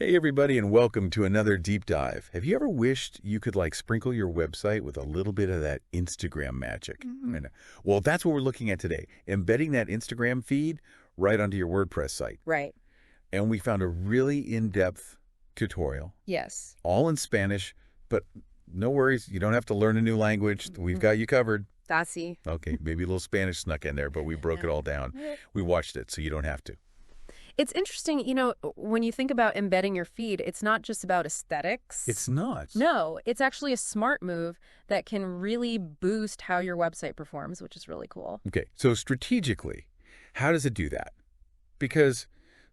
Hey everybody, and welcome to another deep dive. Have you ever wished you could sprinkle your website with a little bit of that Instagram magic? Well, that's what we're looking at today. Embedding that Instagram feed right onto your WordPress site. Right. And we found a really in-depth tutorial. Yes. All in Spanish, but no worries. You don't have to learn a new language. We've got you covered. Así. Okay, maybe a little Spanish snuck in there, but we broke it all down. We watched it, so you don't have to. It's interesting, when you think about embedding your feed, it's not just about aesthetics. It's not. No, it's actually a smart move that can really boost how your website performs, which is really cool. Okay, so strategically, how does it do that? Because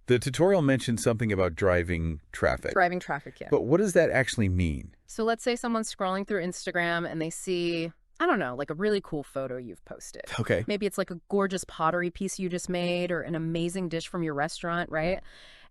the tutorial mentioned something about driving traffic. Driving traffic, yeah. But what does that actually mean? So let's say someone's scrolling through Instagram and they see, I don't know, a really cool photo you've posted. Okay. Maybe it's a gorgeous pottery piece you just made or an amazing dish from your restaurant, right?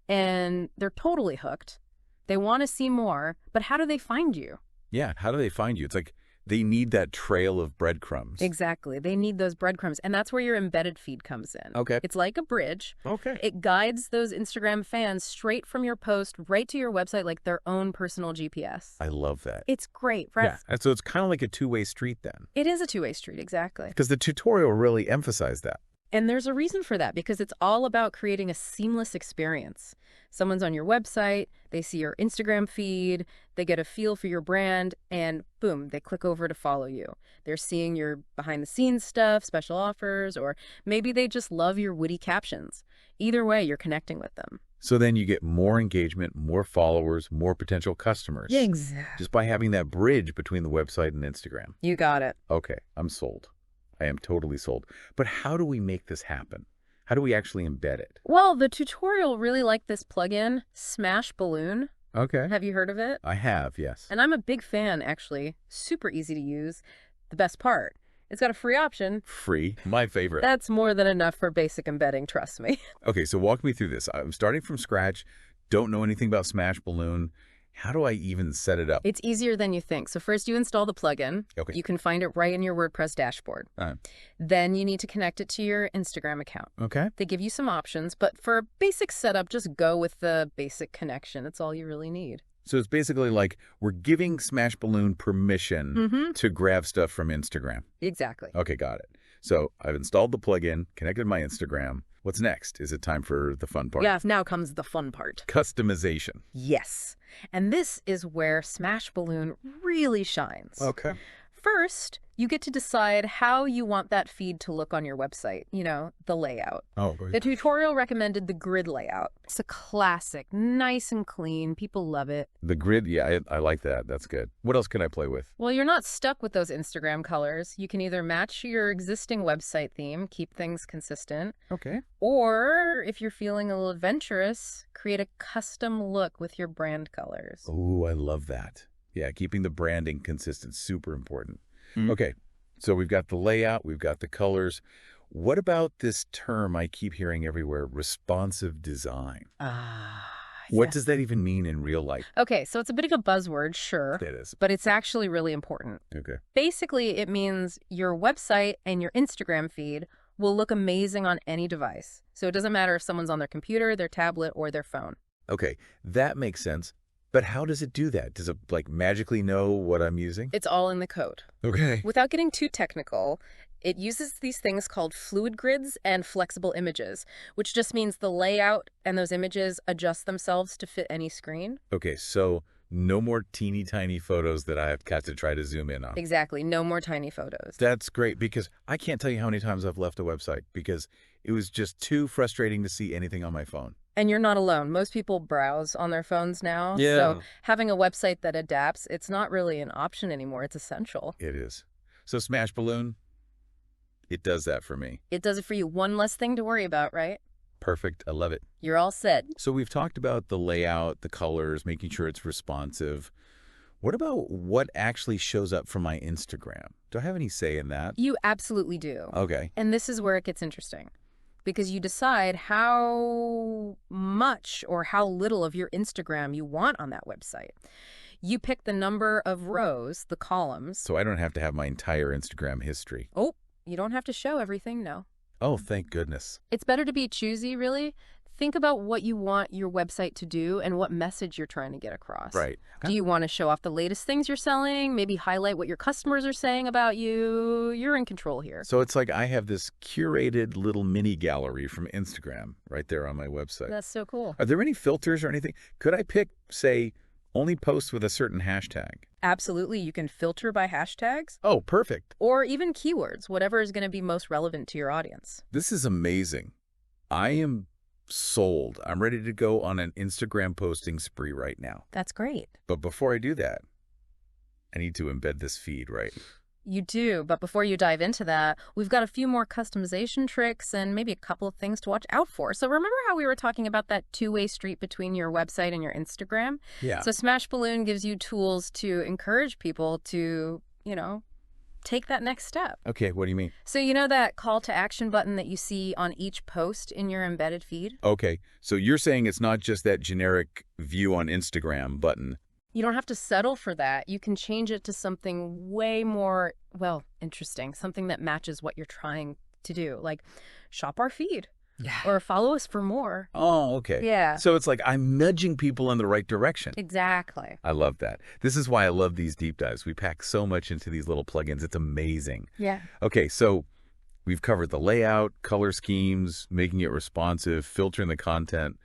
And they're totally hooked. They want to see more, but how do they find you? Yeah, how do they find you? It's they need that trail of breadcrumbs. Exactly. They need those breadcrumbs. And that's where your embedded feed comes in. Okay. It's like a bridge. Okay. It guides those Instagram fans straight from your post right to your website like their own personal GPS. I love that. It's great, right? Yeah, and so it's kind of like a two-way street then. It is a two-way street, exactly. Because the tutorial really emphasized that. And there's a reason for that, because it's all about creating a seamless experience. Someone's on your website, they see your Instagram feed, they get a feel for your brand, and boom, they click over to follow you. They're seeing your behind-the-scenes stuff, special offers, or maybe they just love your witty captions. Either way, you're connecting with them. So then you get more engagement, more followers, more potential customers. Yeah, exactly. Just by having that bridge between the website and Instagram. You got it. Okay, I'm sold. I am totally sold. But how do we make this happen? How do we actually embed it? Well, the tutorial really liked this plugin, Smash Balloon. Okay. Have you heard of it? I have, yes. And I'm a big fan, actually. Super easy to use. The best part, it's got a free option. Free, my favorite. That's more than enough for basic embedding, trust me. Okay, so walk me through this. I'm starting from scratch, don't know anything about Smash Balloon. How do I even set it up? It's easier than you think. So first you install the plugin. Okay. You can find it right in your WordPress dashboard. Then you need to connect it to your Instagram account. Okay. They give you some options, but for a basic setup, just go with the basic connection. It's all you really need. So it's basically we're giving Smash Balloon permission to grab stuff from Instagram. Exactly. Okay, got it. So I've installed the plugin, connected my Instagram. What's next? Is it time for the fun part? Yeah, now comes the fun part. Customization. Yes. And this is where Smash Balloon really shines. Okay. First, you get to decide how you want that feed to look on your website, the layout. Oh, go ahead. The tutorial recommended the grid layout. It's a classic, nice and clean. People love it. The grid, yeah, I like that. That's good. What else can I play with? Well, you're not stuck with those Instagram colors. You can either match your existing website theme, keep things consistent, Okay. or if you're feeling a little adventurous, create a custom look with your brand colors. Oh, I love that. Yeah, keeping the branding consistent, super important. Mm-hmm. Okay, so we've got the layout, we've got the colors. What about this term I keep hearing everywhere, responsive design? What does that even mean in real life? Okay, so it's a bit of a buzzword, sure. It is. But it's actually really important. Okay. Basically, it means your website and your Instagram feed will look amazing on any device. So it doesn't matter if someone's on their computer, their tablet, or their phone. Okay, that makes sense. But how does it do that? Does it magically know what I'm using? It's all in the code. Okay. Without getting too technical, it uses these things called fluid grids and flexible images, which just means the layout and those images adjust themselves to fit any screen. Okay, so no more teeny tiny photos that I've got to try to zoom in on. Exactly. No more tiny photos. That's great, because I can't tell you how many times I've left a website because it was just too frustrating to see anything on my phone. And you're not alone. Most people browse on their phones now. Yeah. So having a website that adapts, it's not really an option anymore. It's essential. It is. So Smash Balloon, it does that for me. It does it for you. One less thing to worry about, right? Perfect. I love it. You're all set. So we've talked about the layout, the colors, making sure it's responsive. What about what actually shows up from my Instagram? Do I have any say in that? You absolutely do. Okay. And this is where it gets interesting, because you decide how much or how little of your Instagram you want on that website. You pick the number of rows, the columns. So I don't have to have my entire Instagram history. Oh, you don't have to show everything, no. Oh, thank goodness. It's better to be choosy, really. think about what you want your website to do and what message you're trying to get across. Right. Do you want to show off the latest things you're selling? Maybe highlight what your customers are saying about you? You're in control here. So it's like I have this curated little mini gallery from Instagram right there on my website. That's so cool. Are there any filters or anything? Could I pick, say, only posts with a certain hashtag? Absolutely. You can filter by hashtags. Oh, perfect. Or even keywords, whatever is going to be most relevant to your audience. This is amazing. I am sold. I'm ready to go on an Instagram posting spree right now. That's great. But before I do that, I need to embed this feed, right? You do, but before you dive into that, we've got a few more customization tricks and maybe a couple of things to watch out for. So remember how we were talking about that two-way street between your website and your Instagram? Yeah. So Smashballoon gives you tools to encourage people to, take that next step. Okay, what do you mean? So you know that call to action button that you see on each post in your embedded feed? Okay, so you're saying it's not just that generic view on Instagram button. You don't have to settle for that. You can change it to something way more, interesting, something that matches what you're trying to do, like shop our feed. Yeah. Or follow us for more. Oh, okay. Yeah. So it's like I'm nudging people in the right direction. Exactly. I love that. This is why I love these deep dives. We pack so much into these little plugins. It's amazing. Yeah. Okay, so we've covered the layout, color schemes, making it responsive, filtering the content.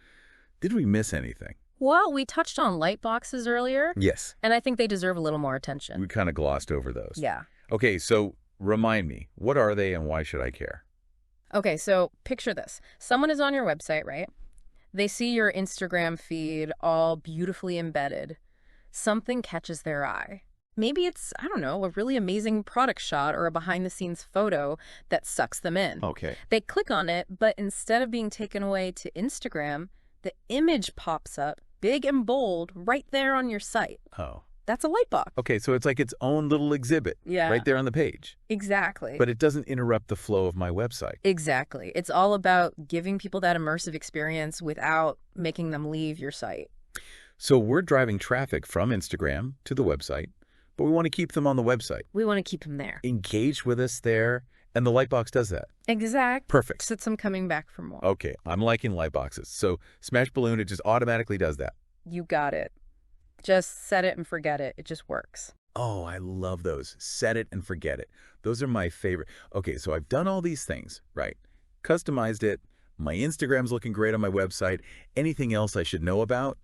Did we miss anything? Well, we touched on light boxes earlier. Yes. And I think they deserve a little more attention. We kind of glossed over those. Yeah. Okay, so remind me, what are they and why should I care? Okay, so picture this. Someone is on your website, right? They see your Instagram feed all beautifully embedded. Something catches their eye. Maybe it's, a really amazing product shot or a behind-the-scenes photo that sucks them in. Okay. They click on it, but instead of being taken away to Instagram, the image pops up big and bold right there on your site. Oh. That's a light box. Okay, so it's like its own little exhibit right there on the page. Exactly. But it doesn't interrupt the flow of my website. Exactly. It's all about giving people that immersive experience without making them leave your site. So we're driving traffic from Instagram to the website, but we want to keep them on the website. We want to keep them there. Engage with us there, and the Lightbox does that. Exactly. Perfect. Sits them coming back for more. Okay, I'm liking Lightboxes. So Smashballoon, it just automatically does that. You got it. Just set it and forget it. It just works. Oh, I love those. Set it and forget it. Those are my favorite. Okay, so I've done all these things, right? Customized it. My Instagram's looking great on my website. Anything else I should know about?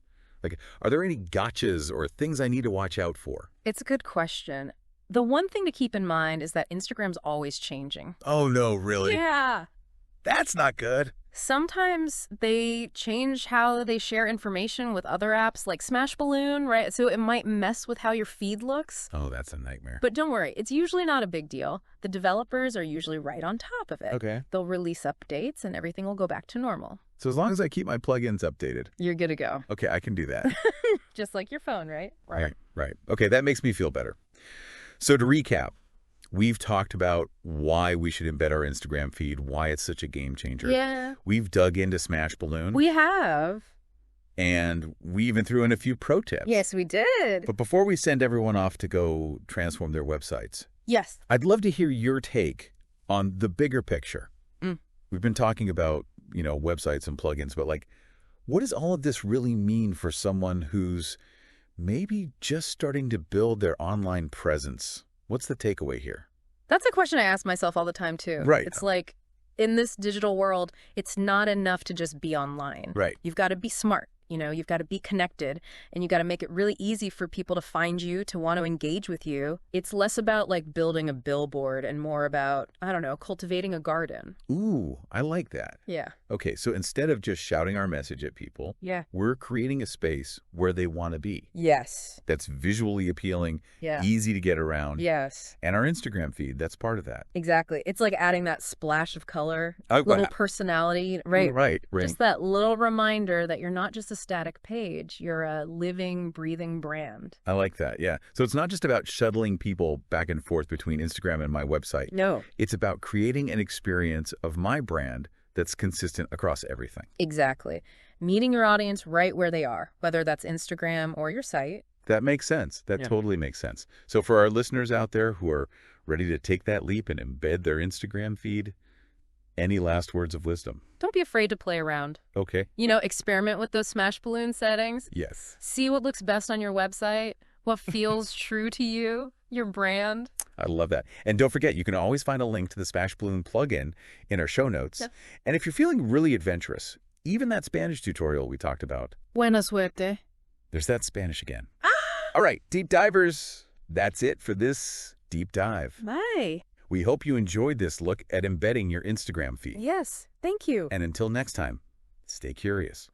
Like, are there any gotchas or things I need to watch out for? It's a good question. The one thing to keep in mind is that Instagram's always changing. Oh, no, really? Yeah. That's not good. Sometimes they change how they share information with other apps like Smashballoon, right? So it might mess with how your feed looks. Oh, that's a nightmare. But don't worry, it's usually not a big deal. The developers are usually right on top of it. Okay. They'll release updates and everything will go back to normal. So as long as I keep my plugins updated. You're good to go. Okay, I can do that. Just like your phone, right? Right. Okay, that makes me feel better. So to recap, we've talked about why we should embed our Instagram feed, why it's such a game changer. Yeah. We've dug into Smashballoon. We have. And we even threw in a few pro tips. Yes, we did. But before we send everyone off to go transform their websites, yes, I'd love to hear your take on the bigger picture. We've been talking about, websites and plugins, but what does all of this really mean for someone who's maybe just starting to build their online presence? What's the takeaway here? That's a question I ask myself all the time, too. Right. It's like, in this digital world, it's not enough to just be online. Right. You've got to be smart. You've got to be connected, and you got to make it really easy for people to find you, to want to engage with you. It's less about building a billboard and more about, cultivating a garden. Ooh, I like that. Yeah. Okay, so instead of just shouting our message at people, we're creating a space where they want to be. Yes. That's visually appealing, easy to get around. Yes. And our Instagram feed, that's part of that. Exactly. It's like adding that splash of color, little personality, right? Right. Just that little reminder that you're not just a static page, you're a living, breathing brand. I like that, yeah. So it's not just about shuttling people back and forth between Instagram and my website. No. It's about creating an experience of my brand that's consistent across everything. Exactly. Meeting your audience right where they are, whether that's Instagram or your site. That makes sense. That totally makes sense. So for our listeners out there who are ready to take that leap and embed their Instagram feed, Any last words of wisdom? Don't be afraid to play around. Okay. Experiment with those smash balloon settings. Yes. See what looks best on your website, what feels true to you, your brand. I love that. And don't forget, you can always find a link to the Smash Balloon plugin in our show notes. Yep. And if you're feeling really adventurous, even that Spanish tutorial we talked about, Buena suerte. there's that Spanish again. All right, deep divers, that's it for this deep dive. Bye. We hope you enjoyed this look at embedding your Instagram feed. Yes, thank you. And until next time, stay curious.